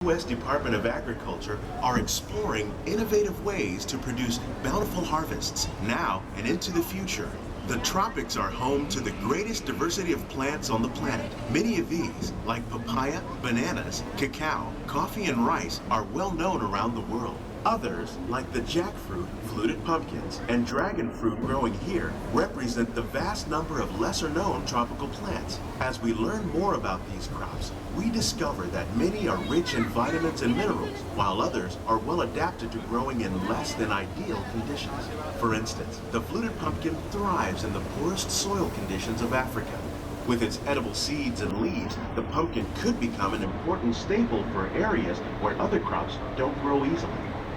U.S. Department of Agriculture are exploring innovative ways to produce bountiful harvests now and into the future. The tropics are home to the greatest diversity of plants on the planet. Many of these, like papaya, bananas, cacao, coffee, and rice, are well known around the world. Others, like the jackfruit, fluted pumpkins, and dragon fruit growing here, represent the vast number of lesser-known tropical plants. As we learn more about these crops, we discover that many are rich in vitamins and minerals, while others are well adapted to growing in less than ideal conditions. For instance, the fluted pumpkin thrives in the poorest soil conditions of Africa. With its edible seeds and leaves, the pumpkin could become an important staple for areas where other crops don't grow easily.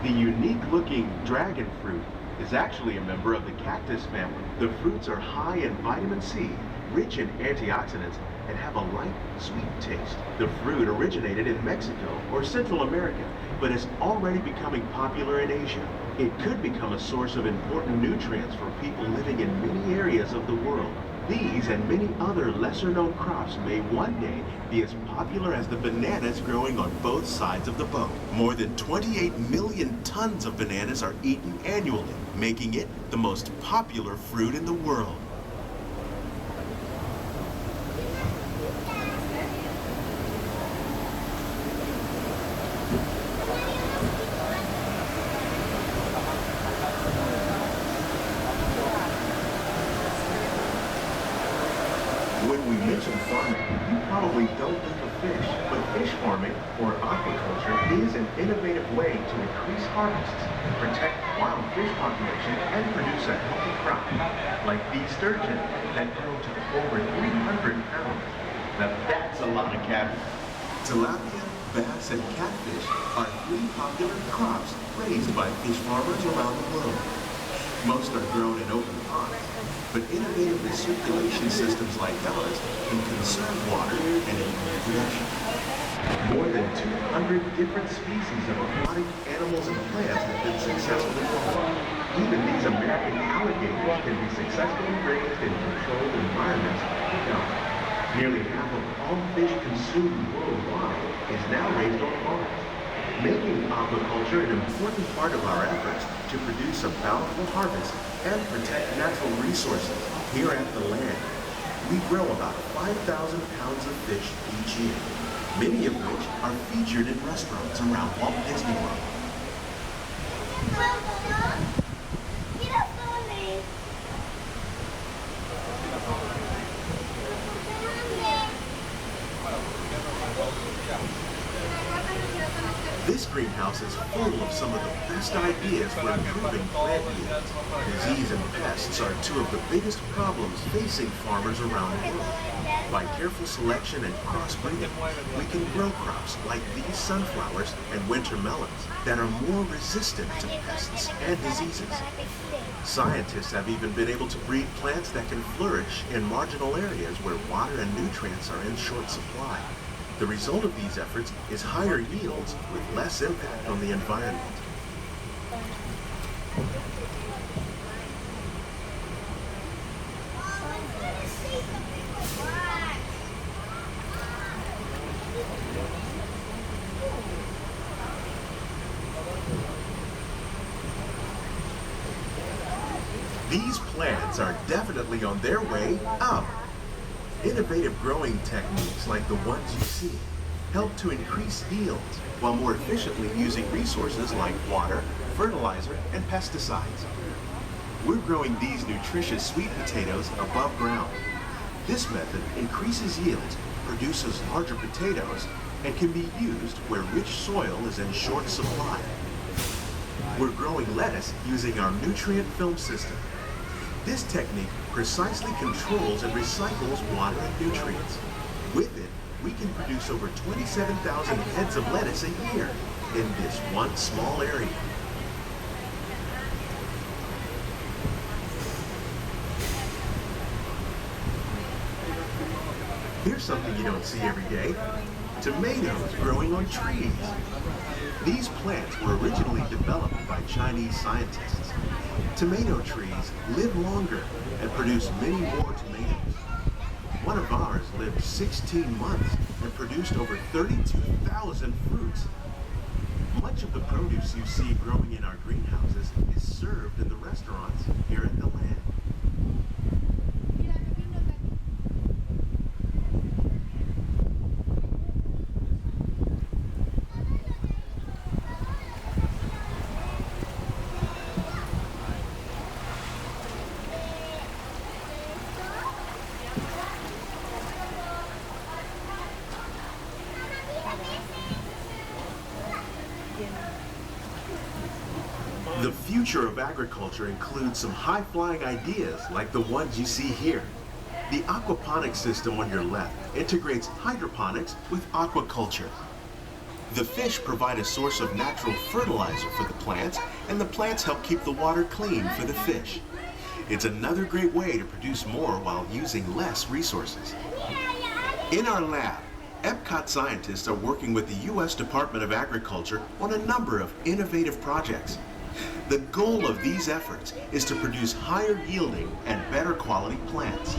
The unique-looking dragon fruit is actually a member of the cactus family. The fruits are high in vitamin C, rich in antioxidants, and have a light, sweet taste. The fruit originated in Mexico or Central America, but is already becoming popular in Asia. It could become a source of important nutrients for people living in many areas of the world. These and many other lesser-known crops may one day be as popular as the bananas growing on both sides of the boat. More than 28 million tons of bananas are eaten annually, making it the most popular fruit in the world. When we mention farming, you probably don't think of fish, but fish farming, or aquaculture, is an innovative way to increase harvests, protect wild fish population, and produce a healthy crop, like these sturgeon that grow to over 300 pounds. Now that's a lot of catfish. Tilapia, bass, and catfish are three popular crops raised by fish farmers around the world. Most are grown in open ponds, but innovative recirculation systems like ours can conserve water and improve production. More than 200 different species of aquatic animals and plants have been successfully farmed. Even these American alligators can be successfully raised in controlled environments like Epcot. Nearly half of all fish consumed worldwide is now raised on farms, making aquaculture an important part of our efforts to produce a bountiful harvest and protect natural resources here at the land. We grow about 5,000 pounds of fish each year, many of which are featured in restaurants around Walt Disney World. This greenhouse is full of some of the best ideas for improving plant yield. Disease and pests are two of the biggest problems facing farmers around the world. By careful selection and crossbreeding, we can grow crops like these sunflowers and winter melons that are more resistant to pests and diseases. Scientists have even been able to breed plants that can flourish in marginal areas where water and nutrients are in short supply. The result of these efforts is higher yields with less impact on the environment. These plants are definitely on their way up. Innovative growing techniques like the ones you see help to increase yields while more efficiently using resources like water, fertilizer, and pesticides. We're growing these nutritious sweet potatoes above ground. This method increases yields, produces larger potatoes, and can be used where rich soil is in short supply. We're growing lettuce using our nutrient film system. This technique precisely controls and recycles water and nutrients. With it, we can produce over 27,000 heads of lettuce a year in this one small area. Here's something you don't see every day. Tomatoes growing on trees. These plants were originally developed by Chinese scientists. Tomato trees live longer and produce many more tomatoes. One of ours lived 16 months and produced over 32,000 fruits crops you see growing in our greenhouses is served in the restaurants here at the land. The future of agriculture includes some high-flying ideas like the ones you see here. The aquaponic system on your left integrates hydroponics with aquaculture. The fish provide a source of natural fertilizer for the plants, and the plants help keep the water clean for the fish. It's another great way to produce more while using less resources. In our lab, Epcot scientists are working with the U.S. Department of Agriculture on a number of innovative projects. The goal of these efforts is to produce higher yielding and better quality plants.